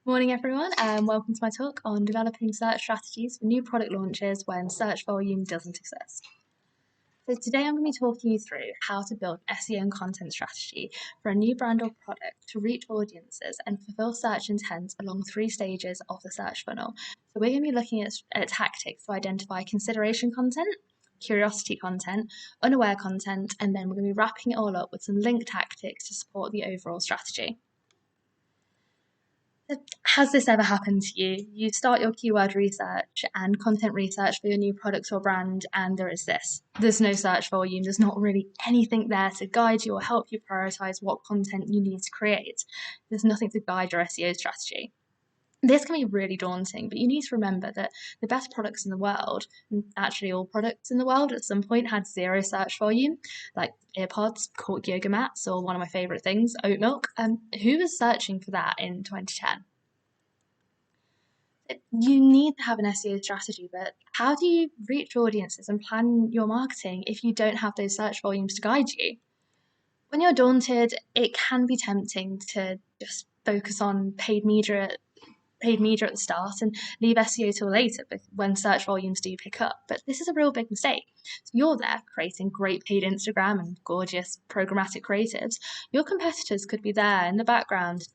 Morning everyone, and welcome to my talk on developing search strategies for new product launches when search volume doesn't exist. So today I'm going to be talking you through how to build SEO and content strategy for a new brand or product to reach audiences and fulfill search intent along 3 stages of the search funnel. So we're going to be looking at tactics to identify consideration content, curiosity content, unaware content, and then we're going to be wrapping it all up with some link tactics to support the overall strategy. Has this ever happened to you? You start your keyword research and content research for your new product or brand, and there is this. There's no search volume. There's not really anything there to guide you or help you prioritize what content you need to create. There's nothing to guide your SEO strategy. This can be really daunting, but you need to remember that the best products in the world, and actually all products in the world at some point, had 0 search volume, like earpods, cork yoga mats, or one of my favourite things, oat milk. Who was searching for that in 2010? You need to have an SEO strategy, but how do you reach audiences and plan your marketing if you don't have those search volumes to guide you? When you're daunted, it can be tempting to just focus on paid media at the start and leave SEO till later when search volumes do pick up. But this is a real big mistake. So you're there creating great paid Instagram and gorgeous programmatic creatives. Your competitors could be there in the background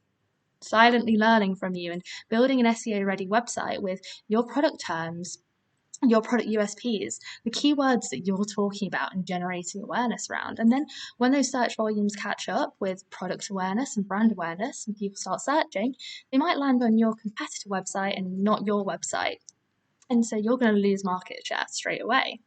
silently learning from you and building an SEO ready website with your product terms, your product USPs, the keywords that you're talking about and generating awareness around. And then when those search volumes catch up with product awareness and brand awareness and people start searching, they might land on your competitor website and not your website. And so you're going to lose market share straight away.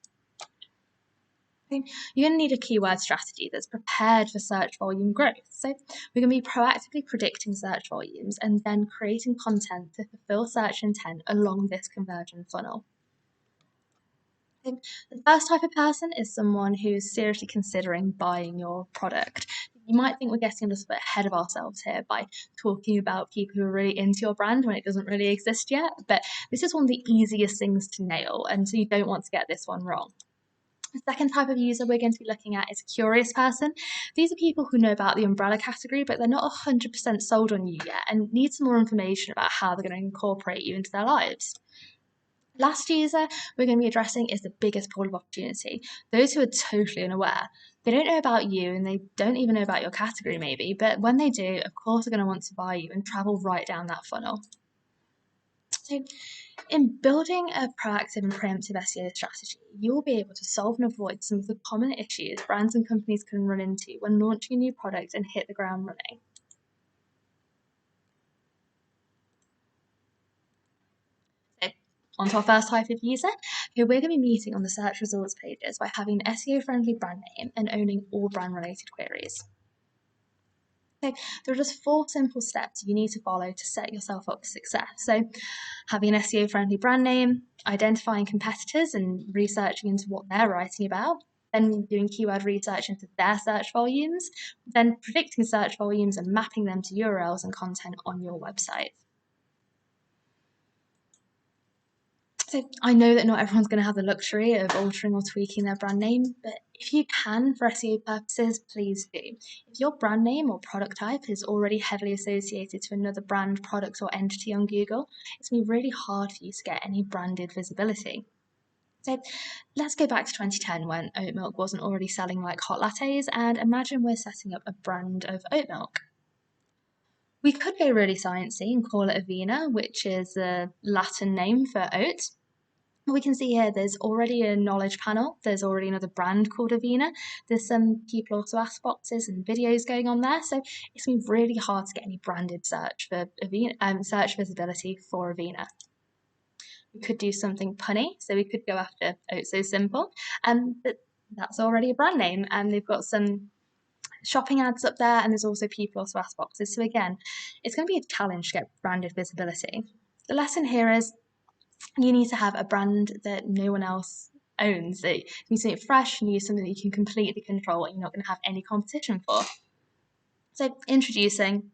You're going to need a keyword strategy that's prepared for search volume growth. So we're going to be proactively predicting search volumes and then creating content to fulfill search intent along this conversion funnel. The first type of person is someone who's seriously considering buying your product. You might think we're getting a little bit ahead of ourselves here by talking about people who are really into your brand when it doesn't really exist yet, but this is one of the easiest things to nail, and so you don't want to get this one wrong. The second type of user we're going to be looking at is a curious person. These are people who know about the umbrella category, but they're not 100% sold on you yet and need some more information about how they're going to incorporate you into their lives. Last user we're going to be addressing is the biggest pool of opportunity. Those who are totally unaware. They don't know about you and they don't even know about your category maybe, but when they do, of course, they're going to want to buy you and travel right down that funnel. So in building a proactive and preemptive SEO strategy, you'll be able to solve and avoid some of the common issues brands and companies can run into when launching a new product and hit the ground running. So, on to our first type of user, who we're going to be meeting on the search results pages by having an SEO-friendly brand name and owning all brand-related queries. So there are just 4 simple steps you need to follow to set yourself up for success. So having an SEO-friendly brand name, identifying competitors and researching into what they're writing about, then doing keyword research into their search volumes, then predicting search volumes and mapping them to URLs and content on your website. So I know that not everyone's going to have the luxury of altering or tweaking their brand name, but if you can for SEO purposes, please do. If your brand name or product type is already heavily associated to another brand, product, or entity on Google, it's going to be really hard for you to get any branded visibility. So let's go back to 2010 when oat milk wasn't already selling like hot lattes, and imagine we're setting up a brand of oat milk. We could go really sciencey and call it Avena, which is a Latin name for oat. We can see here there's already a knowledge panel. There's already another brand called Avena. There's some people also ask boxes and videos going on there. So it's been really hard to get any branded search for Avena, search visibility for Avena. We could do something punny. So we could go after Oat So Simple. But that's already a brand name. And they've got some shopping ads up there. And there's also people also ask boxes. So again, it's going to be a challenge to get branded visibility. The lesson here is you need to have a brand that no one else owns. You need something fresh and you need something that you can completely control and you're not going to have any competition for. So introducing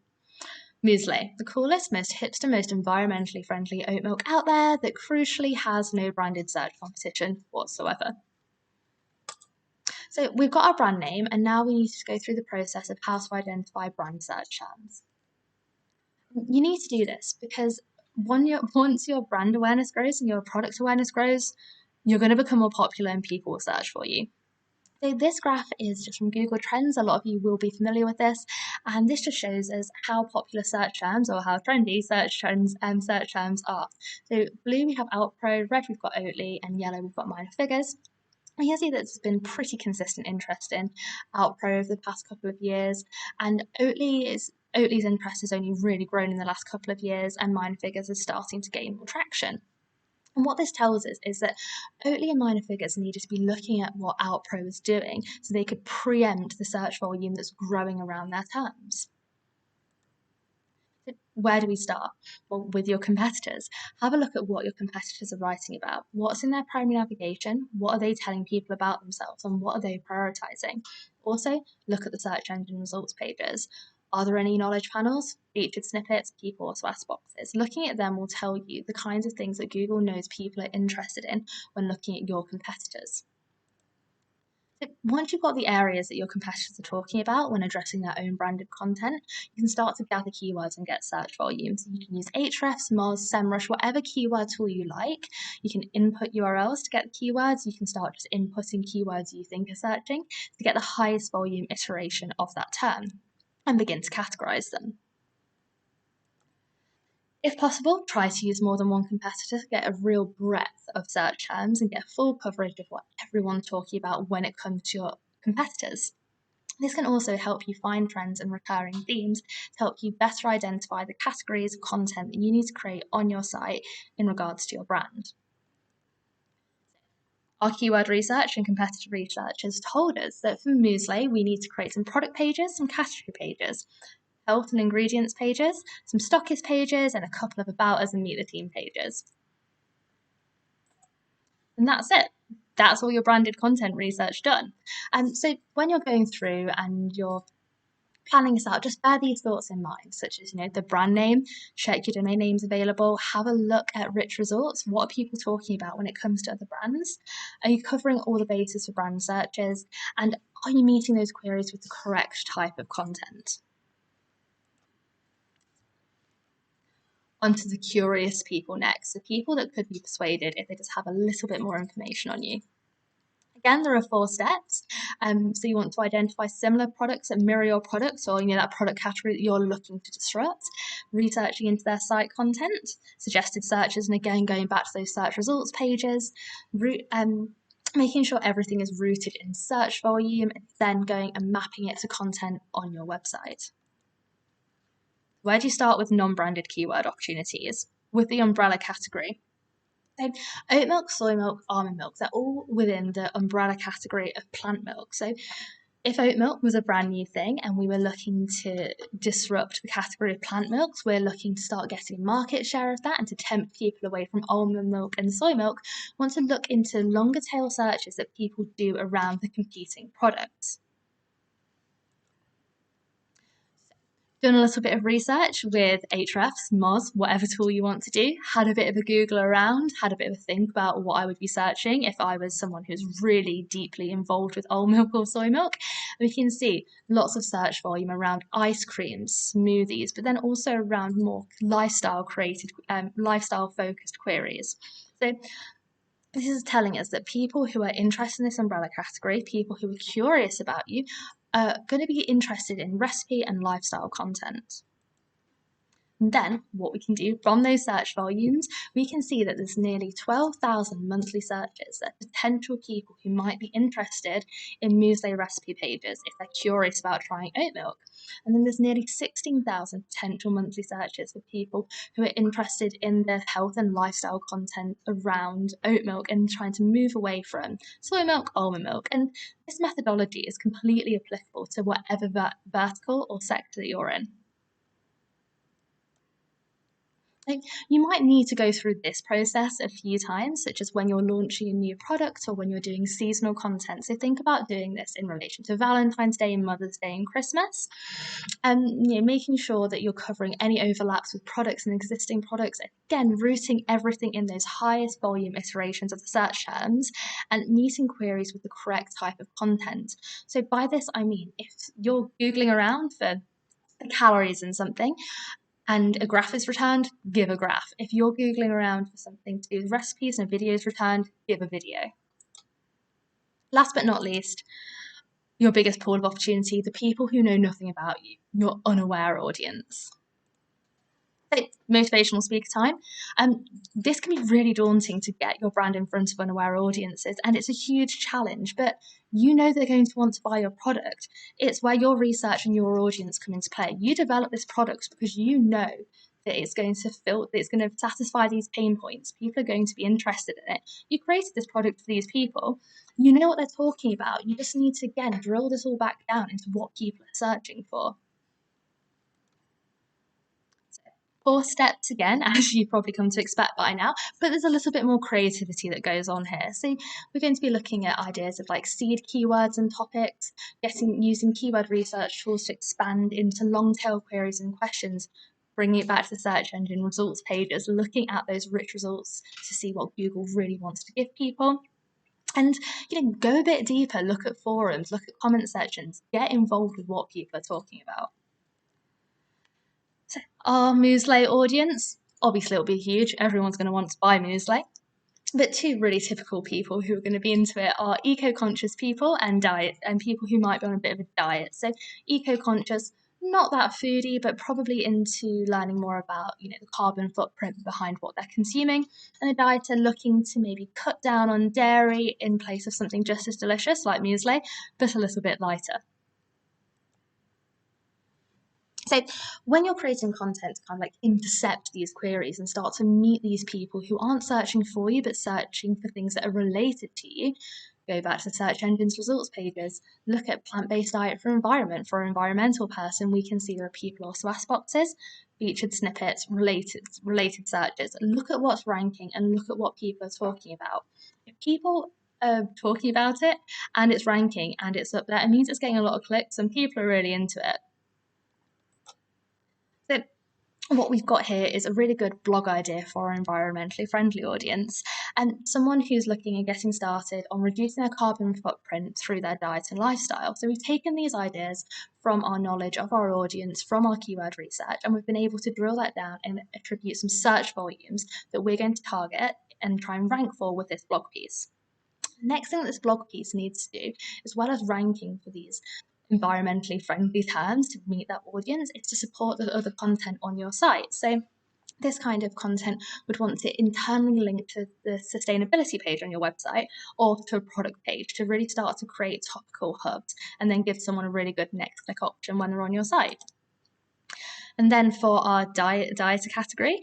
Muesli, the coolest, most hipster, most environmentally friendly oat milk out there that crucially has no branded search competition whatsoever. So we've got our brand name and now we need to go through the process of how to identify brand search terms. You need to do this because once your brand awareness grows and your product awareness grows, you're going to become more popular and people will search for you. So this graph is just from Google Trends. A lot of you will be familiar with this, and this just shows us how popular search terms or how trendy search terms are. So blue we have Outpro, red we've got Oatly, and yellow we've got minor figures. And you can see that there's been pretty consistent interest in Outpro over the past couple of years, and Oatly's interest has only really grown in the last couple of years, and minor figures is starting to gain more traction. And what this tells us is that Oatly and minor figures needed to be looking at what Outpro was doing so they could preempt the search volume that's growing around their terms. So where do we start? Well, with your competitors. Have a look at what your competitors are writing about. What's in their primary navigation? What are they telling people about themselves? And what are they prioritizing? Also, look at the search engine results pages. Are there any knowledge panels, featured snippets, people or SWAS boxes? Looking at them will tell you the kinds of things that Google knows people are interested in when looking at your competitors. So once you've got the areas that your competitors are talking about when addressing their own branded content, you can start to gather keywords and get search volume. So you can use Ahrefs, Moz, SEMrush, whatever keyword tool you like. You can input URLs to get the keywords. You can start just inputting keywords you think are searching to get the highest volume iteration of that term and begin to categorize them. If possible, try to use more than one competitor to get a real breadth of search terms and get full coverage of what everyone's talking about when it comes to your competitors. This can also help you find trends and recurring themes to help you better identify the categories of content that you need to create on your site in regards to your brand. Our keyword research and competitor research has told us that for Muesli, we need to create some product pages, some category pages, health and ingredients pages, some stockist pages, and a couple of about us and meet the team pages. And that's it. That's all your branded content research done. So when you're going through and you're planning this out, just bear these thoughts in mind, such as, the brand name, check your domain names available, have a look at rich results. What are people talking about when it comes to other brands? Are you covering all the bases for brand searches? And are you meeting those queries with the correct type of content? Onto the curious people next, the people that could be persuaded if they just have a little bit more information on you. Again, there are 4 steps. So you want to identify similar products that mirror your products or that product category that you're looking to disrupt, researching into their site content, suggested searches, and again, going back to those search results pages, making sure everything is rooted in search volume, and then going and mapping it to content on your website. Where do you start with non-branded keyword opportunities? With the umbrella category. So oat milk, soy milk, almond milk, they're all within the umbrella category of plant milk. So if oat milk was a brand new thing and we were looking to disrupt the category of plant milks, we're looking to start getting market share of that and to tempt people away from almond milk and soy milk, we want to look into longer tail searches that people do around the competing products. Done a little bit of research with Ahrefs, Moz, whatever tool you want to do, had a bit of a Google around, had a bit of a think about what I would be searching if I was someone who's really deeply involved with almond milk or soy milk. And we can see lots of search volume around ice creams, smoothies, but then also around more lifestyle focused queries. So this is telling us that people who are interested in this umbrella category, people who are curious about you, are going to be interested in recipe and lifestyle content. And then what we can do from those search volumes, we can see that there's nearly 12,000 monthly searches that potential people who might be interested in muesli recipe pages if they're curious about trying oat milk. And then there's nearly 16,000 potential monthly searches for people who are interested in the health and lifestyle content around oat milk and trying to move away from soy milk, almond milk. And this methodology is completely applicable to whatever vertical or sector that you're in. You might need to go through this process a few times, such as when you're launching a new product or when you're doing seasonal content. So think about doing this in relation to Valentine's Day, Mother's Day, and Christmas. Making sure that you're covering any overlaps with products and existing products. Again, rooting everything in those highest volume iterations of the search terms and meeting queries with the correct type of content. So by this, I mean, if you're Googling around for the calories in something, and a graph is returned, give a graph. If you're Googling around for something to do with recipes and a video is returned, give a video. Last but not least, your biggest pool of opportunity, the people who know nothing about you, your unaware audience. So, motivational speaker time. This can be really daunting to get your brand in front of unaware audiences, and it's a huge challenge, but you know they're going to want to buy your product. It's where your research and your audience come into play. You develop this product because you know that it's going to satisfy these pain points. People are going to be interested in it. You created this product for these people. You know what they're talking about. You just need to, again, drill this all back down into what people are searching for. 4 steps again, as you've probably come to expect by now, but there's a little bit more creativity that goes on here. So we're going to be looking at ideas of like seed keywords and topics, using keyword research tools to expand into long tail queries and questions, bringing it back to the search engine results pages, looking at those rich results to see what Google really wants to give people. And go a bit deeper, look at forums, look at comment sections, get involved with what people are talking about. Our muesli audience, obviously it'll be huge, everyone's going to want to buy muesli, but 2 really typical people who are going to be into it are eco-conscious people and people who might be on a bit of a diet. So eco-conscious, not that foodie, but probably into learning more about the carbon footprint behind what they're consuming, and a dieter looking to maybe cut down on dairy in place of something just as delicious like muesli, but a little bit lighter. So when you're creating content to kind of like intercept these queries and start to meet these people who aren't searching for you, but searching for things that are related to you, go back to the search engine's results pages, look at plant-based diet for environment. For an environmental person, we can see there are people or SWAS boxes, featured snippets, related searches. Look at what's ranking and look at what people are talking about. If people are talking about it and it's ranking and it's up there, it means it's getting a lot of clicks and people are really into it. So what we've got here is a really good blog idea for our environmentally friendly audience and someone who's looking at getting started on reducing their carbon footprint through their diet and lifestyle. So we've taken these ideas from our knowledge of our audience, from our keyword research, and we've been able to drill that down and attribute some search volumes that we're going to target and try and rank for with this blog piece. Next thing that this blog piece needs to do, as well as ranking for these environmentally friendly terms to meet that audience, is to support the other content on your site. So this kind of content would want to internally link to the sustainability page on your website or to a product page to really start to create topical hubs and then give someone a really good next click option when they're on your site. And then for our dieter category,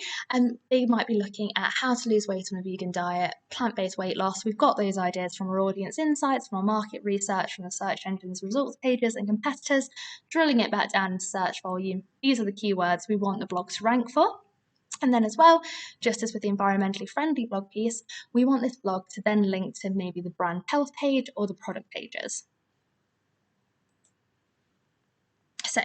they might be looking at how to lose weight on a vegan diet, plant-based weight loss. We've got those ideas from our audience insights, from our market research, from the search engine's results pages and competitors, drilling it back down into search volume. These are the keywords we want the blog to rank for. And then as well, just as with the environmentally friendly blog piece, we want this blog to then link to maybe the brand health page or the product pages. So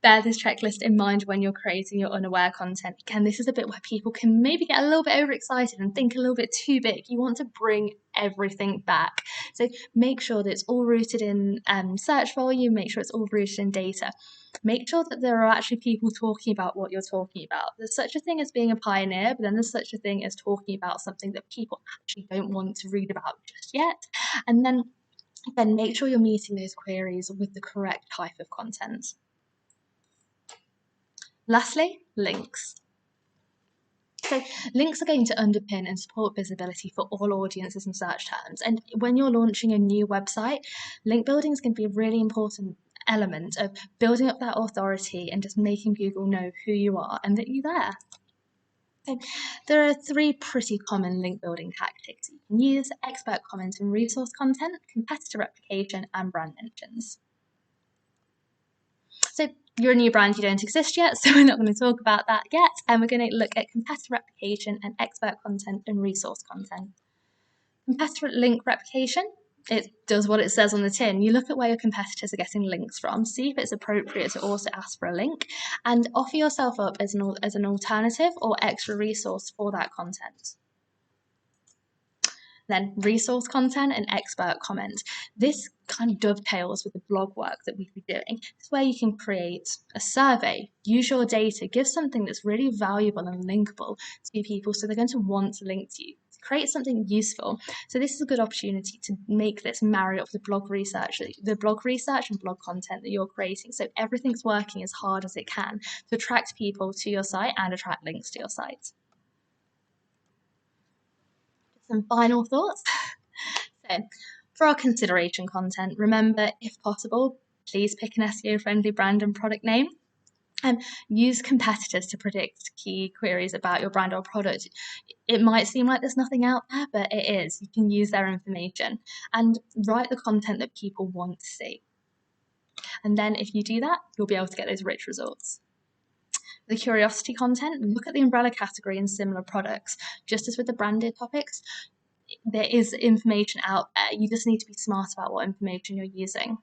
bear this checklist in mind when you're creating your unaware content. Again, this is a bit where people can maybe get a little bit overexcited and think a little bit too big. You want to bring everything back. So make sure that it's all rooted in search volume, make sure it's all rooted in data. Make sure that there are actually people talking about what you're talking about. There's such a thing as being a pioneer, but then there's such a thing as talking about something that people actually don't want to read about just yet. And then make sure you're meeting those queries with the correct type of content. Lastly, links. So links are going to underpin and support visibility for all audiences and search terms. And when you're launching a new website, link building is going to be a really important element of building up that authority and just making Google know who you are and that you're there. So there are 3 pretty common link building tactics you can use: expert comments and resource content, competitor replication, and brand mentions. So you're a new brand, you don't exist yet, so we're not going to talk about that yet. And we're going to look at competitor replication and expert content and resource content. Competitor link replication, it does what it says on the tin. You look at where your competitors are getting links from, see if it's appropriate to also ask for a link, and offer yourself up as an alternative or extra resource for that content. Then resource content and expert comment. This kind of dovetails with the blog work that we've been doing. It's where you can create a survey, use your data, give something that's really valuable and linkable to people so they're going to want to link to you. Create something useful. So this is a good opportunity to make this marry up the blog research and blog content that you're creating. So everything's working as hard as it can to attract people to your site and attract links to your site. Some final thoughts. So for our consideration content, remember, if possible, please pick an SEO-friendly brand and product name. And use competitors to predict key queries about your brand or product. It might seem like there's nothing out there, but it is. You can use their information and write the content that people want to see. And then if you do that, you'll be able to get those rich results. The curiosity content, look at the umbrella category and similar products. Just as with the branded topics, there is information out there. You just need to be smart about what information you're using.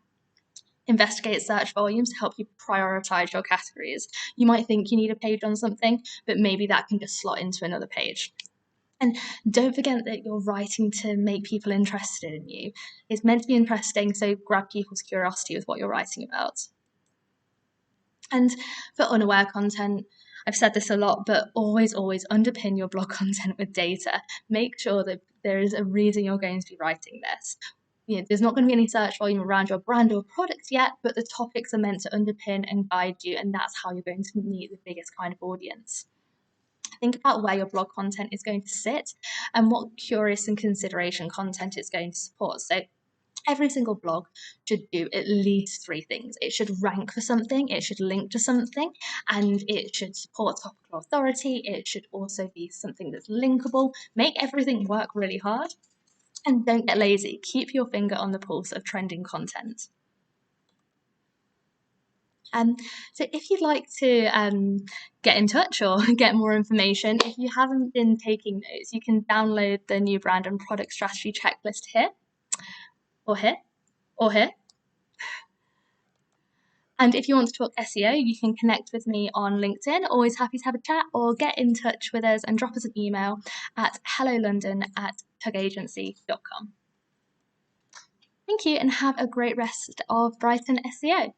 Investigate search volumes to help you prioritize your categories. You might think you need a page on something, but maybe that can just slot into another page. And don't forget that you're writing to make people interested in you. It's meant to be interesting, so grab people's curiosity with what you're writing about. And for unaware content, I've said this a lot, but always underpin your blog content with data. Make sure that there is a reason you're going to be writing this. There's not going to be any search volume around your brand or product yet, but the topics are meant to underpin and guide you, and that's how you're going to meet the biggest kind of audience. Think about where your blog content is going to sit and what curious and consideration content it's going to support. So every single blog should do at least 3 things. It should rank for something, it should link to something, and it should support topical authority. It should also be something that's linkable. Make everything work really hard. And don't get lazy. Keep your finger on the pulse of trending content. So if you'd like to get in touch or get more information, if you haven't been taking notes, you can download the new brand and product strategy checklist here, or here, or here. And if you want to talk SEO, you can connect with me on LinkedIn. Always happy to have a chat, or get in touch with us and drop us an email at hellolondon@tugagency.com. Thank you, and have a great rest of Brighton SEO.